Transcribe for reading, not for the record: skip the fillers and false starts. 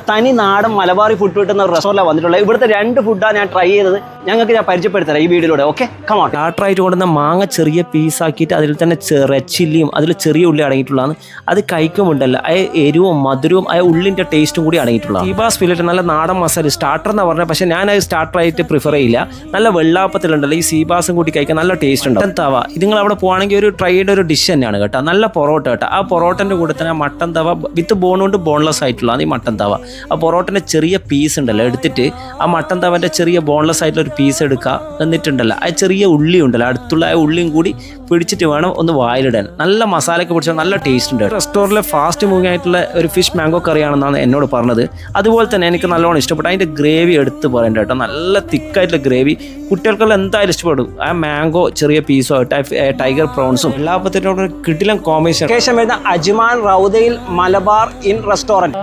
തനി നാടൻ മലബാറി ഫുഡ് കിട്ടുന്ന ഒരു റെസ്റ്റോറൻറ്റിലാണ് വന്നിട്ടുള്ളത്. ഇവിടുത്തെ 2 ഫുഡാണ് ഞാൻ ട്രൈ ചെയ്തത്. ഞാൻ പരിചയപ്പെടുത്തരാം ഈ വീഡിയോയിലൂടെ. Okay, come on. സ്റ്റാർട്ടറായിട്ട് കൊണ്ടുവന്ന മാങ്ങ ചെറിയ പീസാക്കിയിട്ട് അതിൽ തന്നെ റെഡ് ചില്ലിയും അതിൽ ചെറിയ ഉള്ളി അടങ്ങിയിട്ടുള്ളതാണ്. അത് കഴിക്കുമുണ്ടല്ലോ എരിവും മധുരവും ഉള്ളിൻ്റെ ടേസ്റ്റും കൂടി അടങ്ങിയിട്ടുള്ളത്. സീബാസ് ഫില്ലറ്റ് നല്ല നാടൻ മസാല സ്റ്റാർട്ടർ എന്നാണ് പറഞ്ഞത്. പക്ഷേ ഞാൻ അത് സ്റ്റാർട്ടറായിട്ട് പ്രിഫർ ചെയ്യില്ല. നല്ല വെള്ളാപ്പത്തിലുണ്ടല്ലോ ഈ സീബാസും കൂടി കഴിക്കാൻ നല്ല ടേസ്റ്റ് ഉണ്ട്. മട്ടൻ തവ ഇത് നിങ്ങൾ അവിടെ പോകുകയാണെങ്കിൽ ഒരു ട്രൈ ചെയ്ത ഒരു ഡിഷ് തന്നെയാണ് കേട്ടോ. നല്ല പൊറോട്ട കേട്ടോ. ആ പൊറോട്ടൻ്റെ കൂടെ തന്നെ മട്ടൻ തവ വിത്ത് ബോൺ കൊണ്ട് ബോൺലെസ് ആയിട്ടുള്ളതാണ് ഈ മട്ടൻ തവ. ആ പൊറോട്ടൻ്റെ ചെറിയ പീസ് ഉണ്ടല്ലോ എടുത്തിട്ട് ആ മട്ടൻ തവൻ്റെ ചെറിയ ബോൺലെസ് ആയിട്ടുള്ള ഒരു പീസ് എടുക്കുക. എന്നിട്ടുണ്ടല്ലോ ആ ചെറിയ ഉള്ളി ഉണ്ടല്ലോ അടുത്തുള്ള ആ ഉള്ളിയും കൂടി പിടിച്ചിട്ട് വേണം ഒന്ന് വായിലിടാൻ. നല്ല മസാലയൊക്കെ പിടിച്ചാൽ നല്ല ടേസ്റ്റ് ഉണ്ട്. റെസ്റ്റോറൻറ്റിലെ ഫാസ്റ്റ് മൂവിങ് ആയിട്ടുള്ള ഒരു ഫിഷ് മാംഗോ കറിയാണെന്നാണ് എന്നോട് പറഞ്ഞത്. അതുപോലെ തന്നെ എനിക്ക് നല്ലോണം ഇഷ്ടപ്പെട്ടു. അതിൻ്റെ ഗ്രേവി എടുത്ത് പറയേണ്ട കേട്ടോ. നല്ല തിക്കായിട്ടുള്ള ഗ്രേവി കുട്ടികൾക്കെല്ലാം എന്തായാലും ഇഷ്ടപ്പെടും. ആ മാംഗോ ചെറിയ പീസോ ടൈഗർ പ്രോൺസും എല്ലാപ്പത്തിനോട് കിടിലൻ കോമ്പിനേഷൻ. ശേഷം വരുന്ന അജ്മാൻ റൗദയിൽ മലബാർ ഇൻ റെസ്റ്റോറൻറ്റ്.